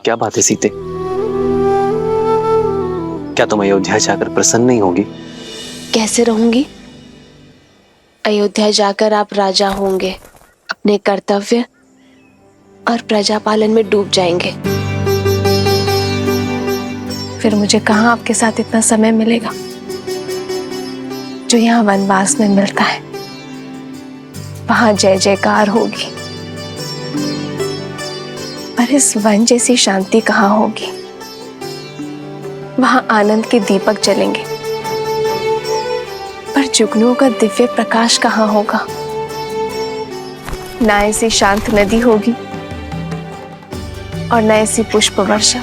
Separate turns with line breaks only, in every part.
क्या बात है सीते? क्या तुम अयोध्या जाकर प्रसन्न नहीं होगी?
कैसे रहूंगी? अयोध्या जाकर आप राजा होंगे, अपने कर्तव्य और प्रजा पालन में डूब जाएंगे। फिर मुझे कहाँ आपके साथ इतना समय मिलेगा जो यहाँ वनवास में मिलता है। वहां जय जयकार होगी, पर इस वन जैसी शांति कहाँ होगी। वहां आनंद के दीपक जलेंगे, पर जुगनुओं का दिव्य प्रकाश कहाँ होगा। ना ऐसी शांत नदी होगी और ना ऐसी पुष्प वर्षा।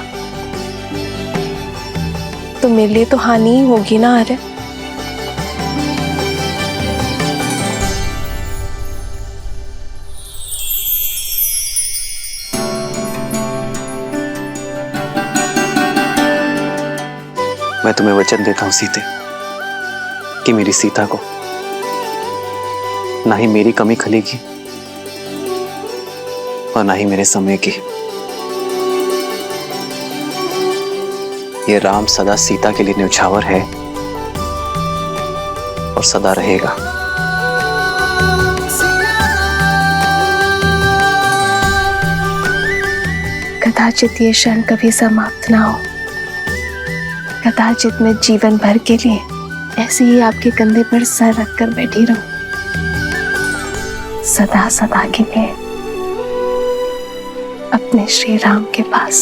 तो मेरे लिए तो हानि ही होगी ना आर्य।
मैं तुम्हें वचन देता हूं सीते कि मेरी सीता को ना ही मेरी कमी खलेगी और ना ही मेरे समय की। ये राम सदा सीता के लिए न्यौछावर है और सदा रहेगा।
कदाचित ये क्षण कभी समाप्त ना हो। कदाचित मैं जीवन भर के लिए ऐसे ही आपके कंधे पर सर रखकर बैठी रहूं, सदा सदा के लिए अपने श्री राम के पास।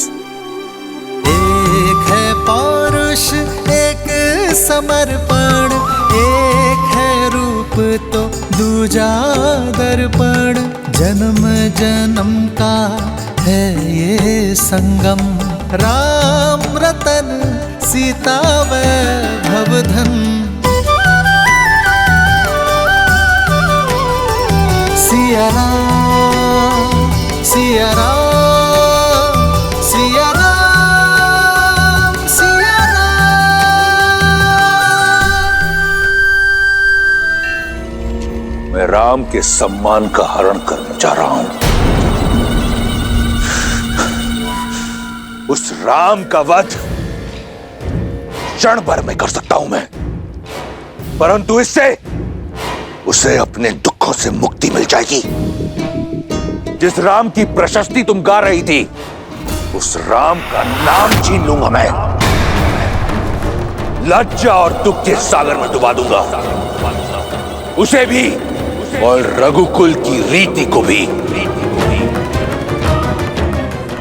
एक है पौरुष, एक समर्पण, एक है रूप तो दूजा दर्पण। जन्म जन्म का है ये संगम, राम रतन सीता वैभव धन। सिया राम, सिया राम, सिया राम, सिया राम।
मैं राम के सम्मान का हरण करने जा रहा हूं। उस राम का वध क्षण भर में कर सकता हूं मैं, परंतु इससे उसे अपने दुखों से मुक्ति मिल जाएगी। जिस राम की प्रशस्ति तुम गा रही थी, उस राम का नाम छीन लूंगा मैं। लज्जा और दुख के सागर में डुबा दूंगा उसे भी और रघुकुल की रीति को भी।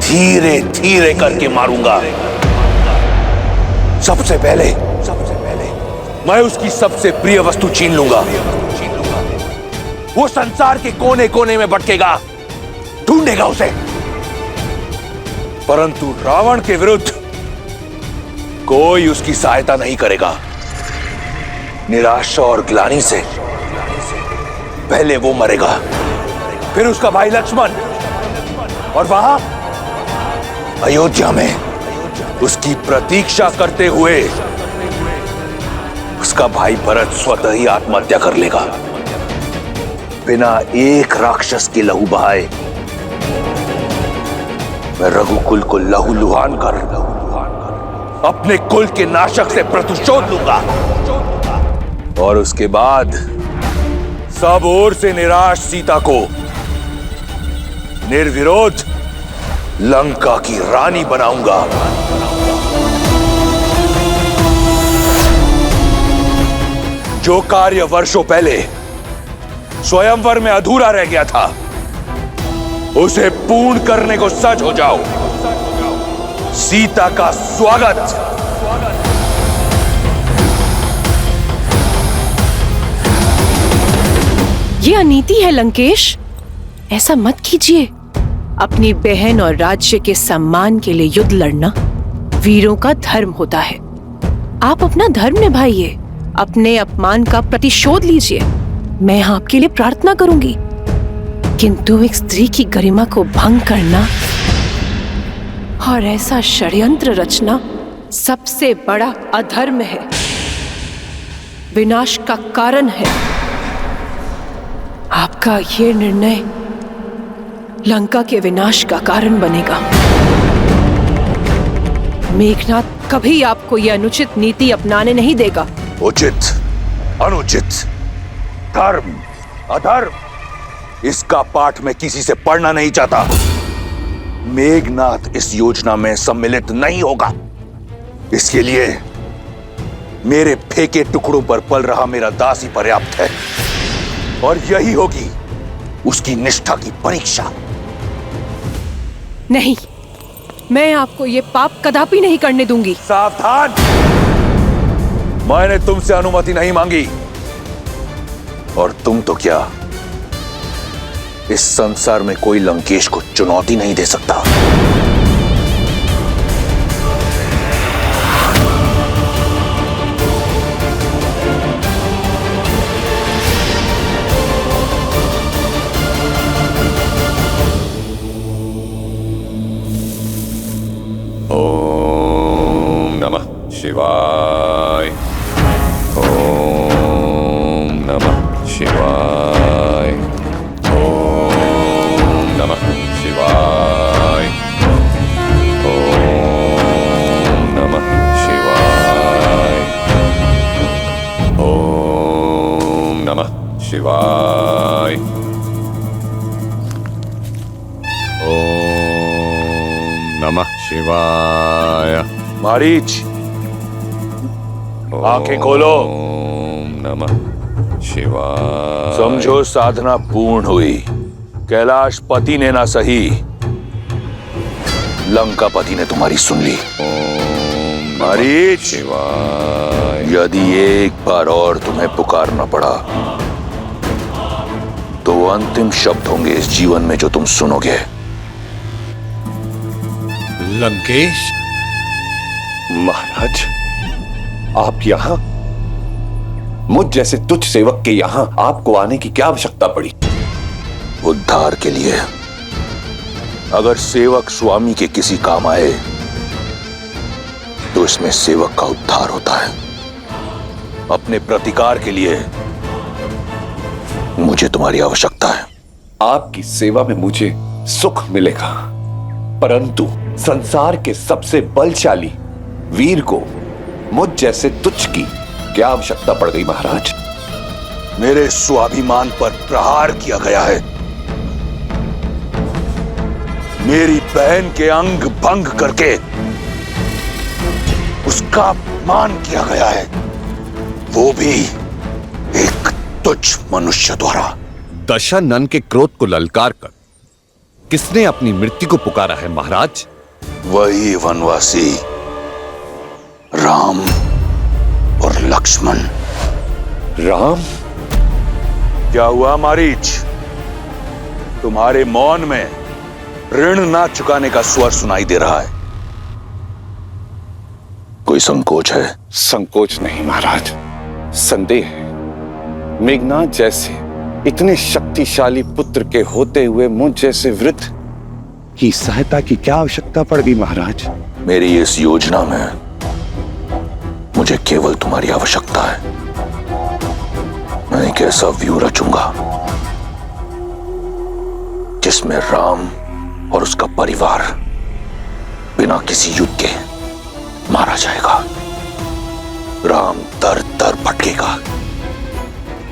धीरे धीरे करके मारूंगा। सबसे पहले मैं उसकी सबसे प्रिय वस्तु छीन लूंगा। वो संसार के कोने कोने में भटकेगा, ढूंढेगा उसे, परंतु रावण के विरुद्ध कोई उसकी सहायता नहीं करेगा। निराशा और ग्लानि से पहले वो मरेगा, फिर उसका भाई लक्ष्मण, और वहां अयोध्या में उसकी प्रतीक्षा करते हुए उसका भाई भरत स्वतः ही आत्महत्या कर लेगा, बिना एक राक्षस के लहू बहाए। मैं रघुकुल को लहूलुहान कर अपने कुल के नाशक से प्रतिशोध लूंगा, और उसके बाद सब ओर से निराश सीता को निर्विरोध लंका की रानी बनाऊंगा। जो कार्य वर्षों पहले स्वयंवर में अधूरा रह गया था, उसे पूर्ण करने को सज हो जाओ। सीता का स्वागत।
ये अनीति है लंकेश, ऐसा मत कीजिए। अपनी बहन और राज्य के सम्मान के लिए युद्ध लड़ना वीरों का धर्म होता है। आप अपना धर्म निभाइए, अपने अपमान का प्रतिशोध लीजिए। मैं आपके लिए प्रार्थना करूंगी, किंतु एक स्त्री की गरिमा को भंग करना और ऐसा षड्यंत्र रचना सबसे बड़ा अधर्म है, विनाश का कारण है। आपका ये निर्णय लंका के विनाश का कारण बनेगा। मेघनाथ कभी आपको यह अनुचित नीति अपनाने नहीं देगा।
उचित, अनुचित, धर्म, अधर्म, इसका पाठ मैं किसी से पढ़ना नहीं चाहता। मेघनाथ इस योजना में सम्मिलित नहीं होगा। इसके लिए मेरे फेंके टुकड़ों पर पल रहा मेरा दास ही पर्याप्त है, और यही होगी उसकी निष्ठा की परीक्षा।
नहीं, मैं आपको ये पाप कदापि नहीं करने दूंगी।
सावधान! मैंने तुमसे अनुमति नहीं मांगी, और तुम तो क्या, इस संसार में कोई लंकेश को चुनौती नहीं दे सकता।
ओम नमः शिवाय। ओम नमः शिवाय। ओम नमः शिवाय। ओम नमः शिवाय। ओम नमः शिवाय। ओम नमः शिवाय।
मारीच, आंखें खोलो।
ओम नमः शिवाय।
समझो साधना पूर्ण हुई। कैलाश पति ने ना सही, लंका पति ने तुम्हारी सुन ली।
ओम
मारीच,
शिवाय।
यदि एक बार और तुम्हें पुकारना पड़ा तो वो अंतिम शब्द होंगे इस जीवन में जो तुम सुनोगे।
लंकेश
महाराज, आप यहाँ? मुझ जैसे तुच्छ सेवक के यहाँ आपको आने की क्या आवश्यकता पड़ी?
उद्धार के लिए। अगर सेवक स्वामी के किसी काम आए तो इसमें सेवक का उद्धार होता है। अपने प्रतिकार के लिए मुझे तुम्हारी आवश्यकता है।
आपकी सेवा में मुझे सुख मिलेगा, परंतु संसार के सबसे बलशाली वीर को मुझ जैसे तुच्छ की क्या आवश्यकता पड़ गई महाराज?
मेरे स्वाभिमान पर प्रहार किया गया है। मेरी बहन के अंग भंग करके उसका अपमान किया गया है, वो भी एक तुच्छ मनुष्य द्वारा।
दशानन के क्रोध को ललकार कर किसने अपनी मृत्यु को पुकारा है महाराज?
वही वनवासी राम और लक्ष्मण।
राम?
क्या हुआ मारीच? तुम्हारे मौन में ऋण ना चुकाने का स्वर सुनाई दे रहा है। कोई संकोच है?
संकोच नहीं महाराज, संदेह है। मेघनाथ जैसे इतने शक्तिशाली पुत्र के होते हुए मुझ जैसे वृद्ध की सहायता की क्या आवश्यकता पड़ गई महाराज?
मेरी इस योजना में मुझे केवल तुम्हारी आवश्यकता है। मैं एक ऐसा व्यू रचूंगा जिसमें राम और उसका परिवार बिना किसी युद्ध के मारा जाएगा। राम दर दर भटकेगा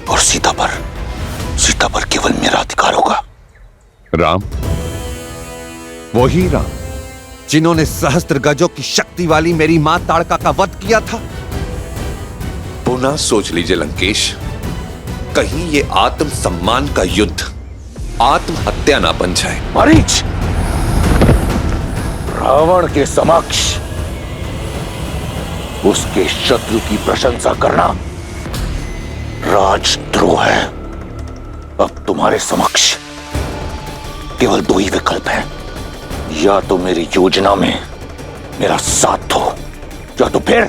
और सीता पर केवल मेरा अधिकार होगा।
राम, वही राम जिन्होंने सहस्त्र गजों की शक्ति वाली मेरी मां ताड़का का वध किया था।
पुनः सोच लीजिए लंकेश, कहीं ये आत्म सम्मान का युद्ध आत्महत्या ना बन जाए।
मारीच, रावण के समक्ष उसके शत्रु की प्रशंसा करना राजद्रोह है। अब तुम्हारे समक्ष केवल दो ही विकल्प हैं। या तो मेरी योजना में मेरा साथ दो, या तो फिर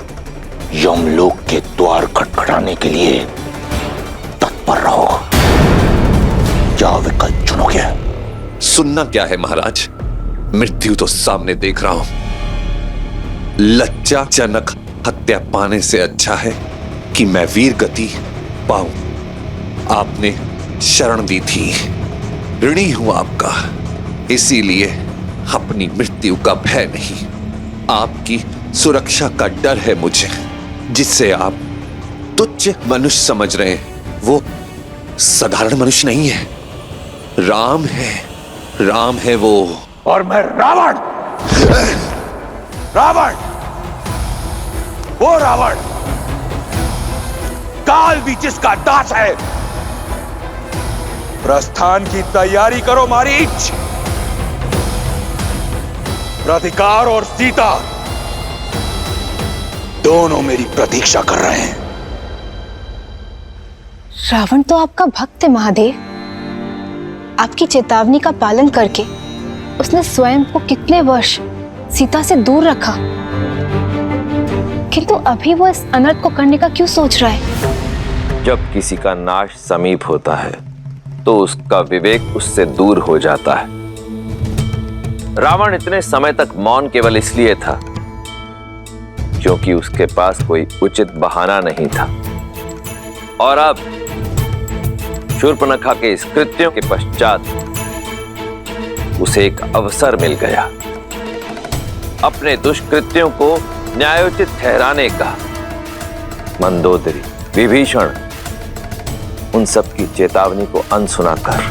यमलोक के द्वार खटखटाने के लिए तत्पर रहो। क्या विकल्प चुनोगे?
सुनना क्या है महाराज, मृत्यु तो सामने देख रहा हूं। लज्जाजनक हत्या पाने से अच्छा है कि मैं वीर गति पाऊं। आपने शरण दी थी, ऋणी हूं आपका, इसीलिए अपनी मृत्यु का भय नहीं, आपकी सुरक्षा का डर है मुझे, जिससे आप तुच्छ मनुष्य समझ रहे हैं। वो साधारण मनुष्य नहीं है, राम है, राम है वो।
और मैं रावण, रावण, वो रावण, काल भी जिसका दास है। प्रस्थान की तैयारी करो मारीच। राधिकार और सीता दोनों मेरी प्रतीक्षा कर रहे हैं।
रावण तो आपका भक्त है महादेव। आपकी चेतावनी का पालन करके उसने स्वयं को कितने वर्ष सीता से दूर रखा, किंतु अभी वो इस अनर्थ को करने का क्यों सोच रहा है?
जब किसी का नाश समीप होता है तो उसका विवेक उससे दूर हो जाता है। रावण इतने समय तक मौन केवल इसलिए था क्योंकि उसके पास कोई उचित बहाना नहीं था, और अब शूर्पणखा के इस कृत्यों के पश्चात उसे एक अवसर मिल गया अपने दुष्कृत्यों को न्यायोचित ठहराने का। मंदोदरी, विभीषण, उन सब की चेतावनी को अनसुना कर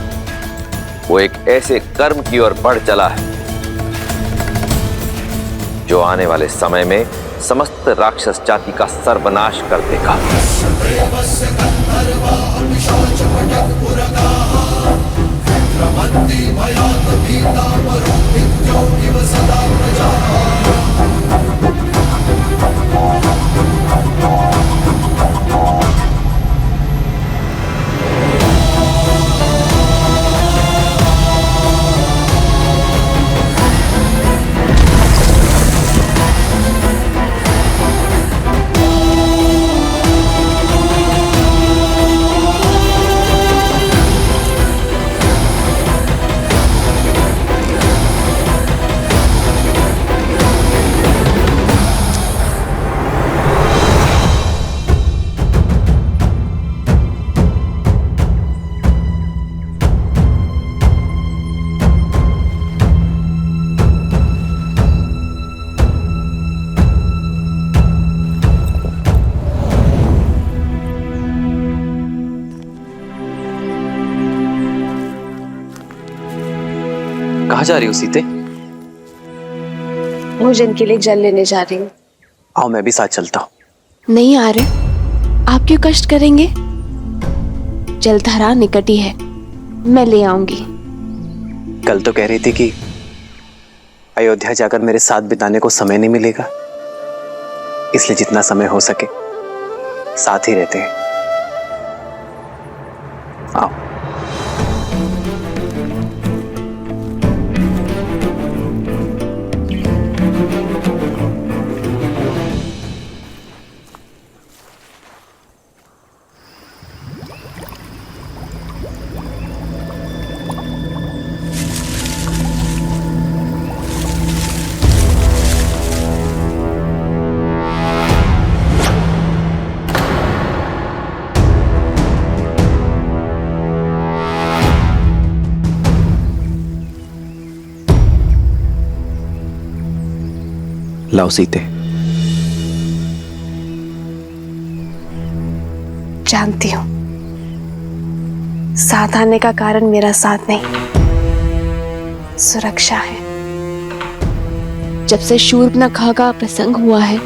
वो एक ऐसे कर्म की ओर बढ़ चला है जो आने वाले समय में समस्त राक्षस जाति का सर्वनाश कर देगा।
कहाँ जा रही हो सीते?
भोजन के लिए जल लेने जा रही हूँ।
आओ मैं भी साथ चलता हूँ।
नहीं आ रहे, आप क्यों कष्ट करेंगे? जलधारा निकट ही है, मैं ले आऊंगी।
कल तो कह रही थी कि अयोध्या जाकर मेरे साथ बिताने को समय नहीं मिलेगा, इसलिए जितना समय हो सके साथ ही रहते हैं। आओ। लाओ सीते।
जानती हूँ साथ आने का कारण मेरा साथ नहीं, सुरक्षा है। जब से शूर्पणखा का प्रसंग हुआ है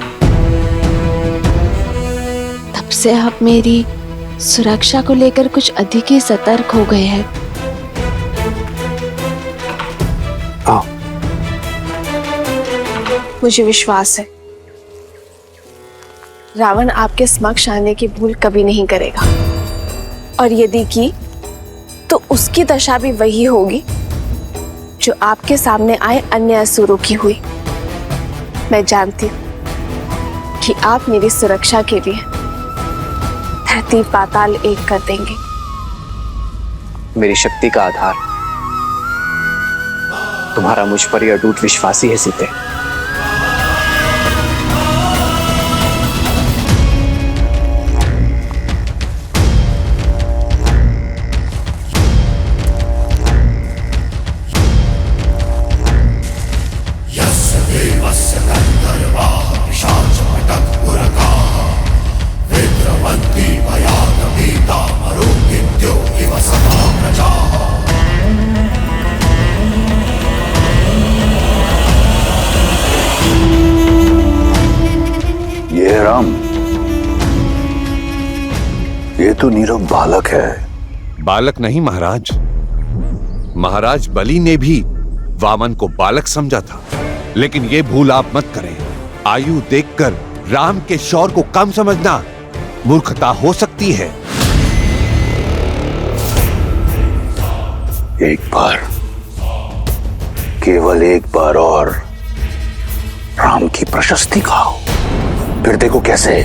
तब से आप मेरी सुरक्षा को लेकर कुछ अधिक ही सतर्क हो गए हैं।
आओ।
मुझे विश्वास है रावण आपके समक्ष आने की भूल कभी नहीं करेगा, और यदि की तो उसकी दशा भी वही होगी जो आपके सामने आए अन्य असुरों की हुई। मैं जानती हूं कि आप मेरी सुरक्षा के लिए धरती पाताल एक कर देंगे।
मेरी शक्ति का आधार तुम्हारा मुझ पर यह अटूट विश्वास ही है सीते।
तो नीरव बालक है।
बालक नहीं महाराज, महाराज बलि ने भी वामन को बालक समझा था। लेकिन यह भूल आप मत करें, आयु देखकर राम के शौर्य को कम समझना मूर्खता हो सकती है।
एक बार, केवल एक बार और राम की प्रशस्ति खाओ, फिर देखो कैसे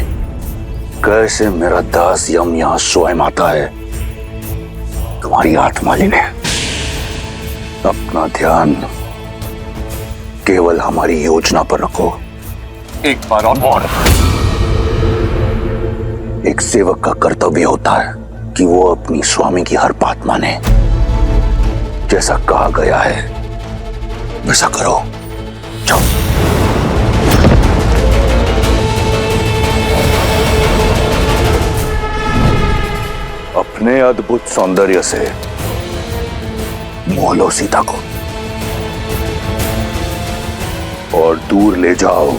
कैसे मेरा दास यम यहां स्वयं आता है तुम्हारी आत्मा लेने। अपना ध्यान केवल हमारी योजना पर रखो। एक बार और। एक सेवक का कर्तव्य होता है कि वो अपनी स्वामी की हर बात माने। जैसा कहा गया है वैसा करो। जाओ। अपने अद्भुत सौंदर्य से मोह लो सीता को और दूर ले जाओ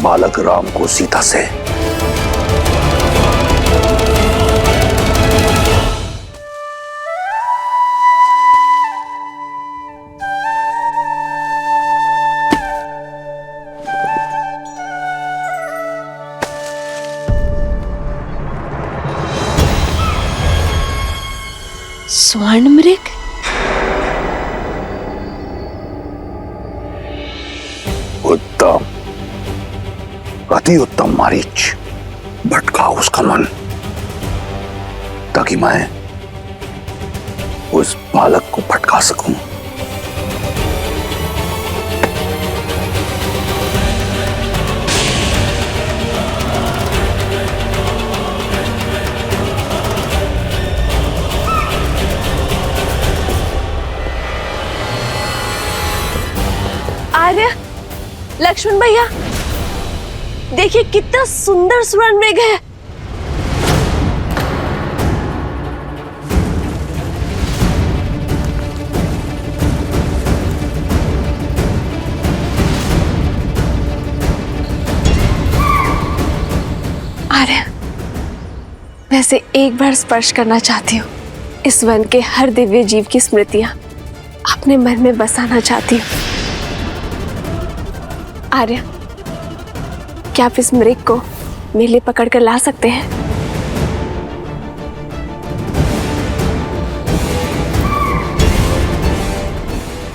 बालक राम को सीता से।
स्वर्ण मृग?
उत्तम, अति उत्तम मारीच। भटकाओ उसका मन ताकि मैं उस बालक को भटका सकूं।
आर्य, लक्ष्मण भैया, देखिए कितना सुंदर स्वर्ण मृग है। आर्य, वैसे एक बार स्पर्श करना चाहती हूँ। इस वन के हर दिव्य जीव की स्मृतियां अपने मन में बसाना चाहती हूँ। आर्य, क्या आप इस मृग को मेरे लिए पकड़ कर ला सकते हैं?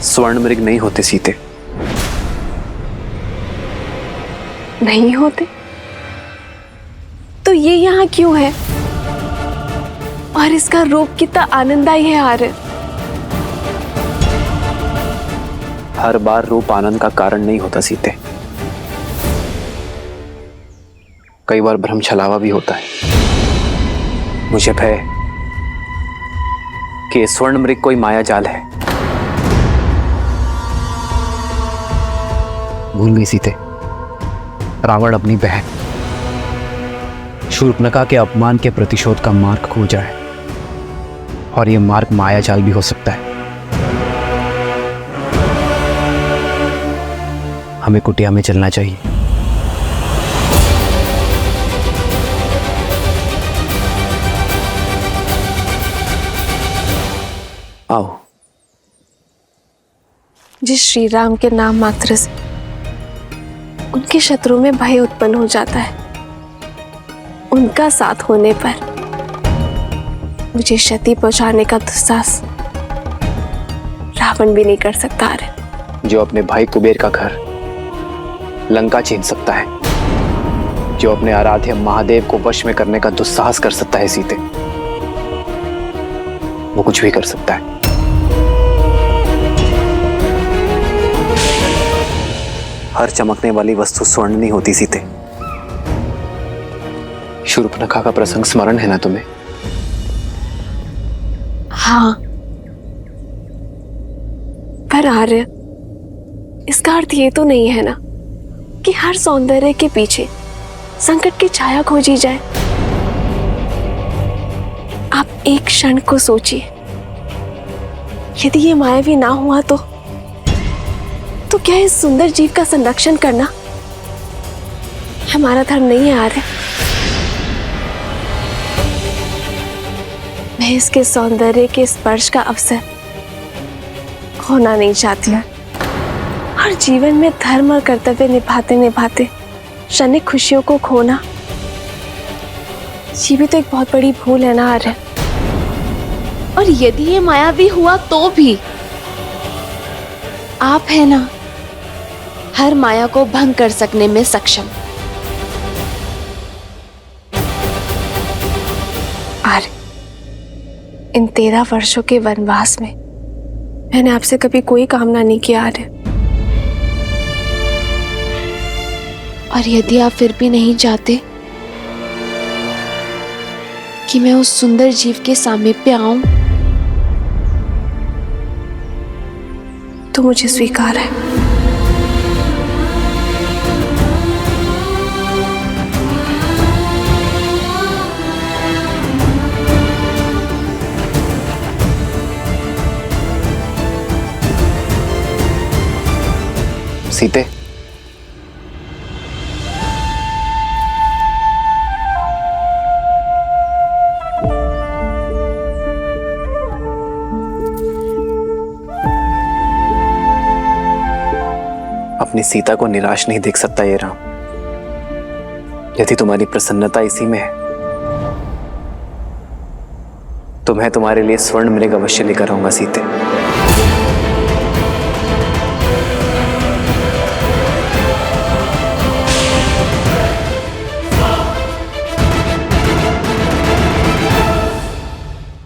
स्वर्ण मृग नहीं होते सीते।
नहीं होते? तो ये यहाँ क्यों है? और इसका रूप कितना आनंददायी है आर्य।
हर बार रूप आनंद का कारण नहीं होता सीते, कई बार भ्रम छलावा भी होता है। मुझे भय कि ये स्वर्ण मृग कोई माया जाल है।
भूल गई सीते, रावण अपनी बहन शूर्पणखा के अपमान के प्रतिशोध का मार्ग खोजा है, और यह मार्ग माया जाल भी हो सकता है। हमें कुटिया में चलना चाहिए।
आओ।
जिस श्री राम के नाम मात्र से उनके शत्रु में भय उत्पन्न हो जाता है, उनका साथ होने पर मुझे क्षति पहुंचाने का दुस्साहस रावण भी नहीं कर सकता है।
जो अपने भाई कुबेर का घर लंका छीन सकता है, जो अपने आराध्य महादेव को वश में करने का दुस्साहस कर सकता है सीते, वो कुछ भी कर सकता है। हर चमकने वाली वस्तु स्वर्ण नहीं होती सीते। शूर्पणखा का प्रसंग स्मरण है ना तुम्हें?
हाँ, पर आर्य, इसका अर्थ ये तो नहीं है ना कि हर सौंदर्य के पीछे संकट की छाया खोजी जाए। आप एक क्षण को सोचिए, यदि ये मायावी ना हुआ तो क्या इस सुंदर जीव का संरक्षण करना हमारा धर्म नहीं है आर्य? मैं इसके सौंदर्य के स्पर्श का अवसर खोना नहीं चाहती हूँ। और जीवन में धर्म और कर्तव्य निभाते निभाते क्षणिक खुशियों को खोना, ये भी तो एक बहुत बड़ी भूल है ना आर्य। और यदि ये मायावी हुआ तो भी आप है ना हर माया को भंग कर सकने में सक्षम। आर्य, इन 13 वर्षों के वनवास में मैंने आपसे कभी कोई कामना नहीं किया आर्य। और यदि आप फिर भी नहीं चाहते कि मैं उस सुंदर जीव के सामीप्य आऊं, तो मुझे स्वीकार है।
सीते, अपनी सीता को निराश नहीं देख सकता ये राम। यदि तुम्हारी प्रसन्नता इसी में है तो मैं तुम्हारे लिए स्वर्ण मृग अवश्य लेकर आऊंगा सीते।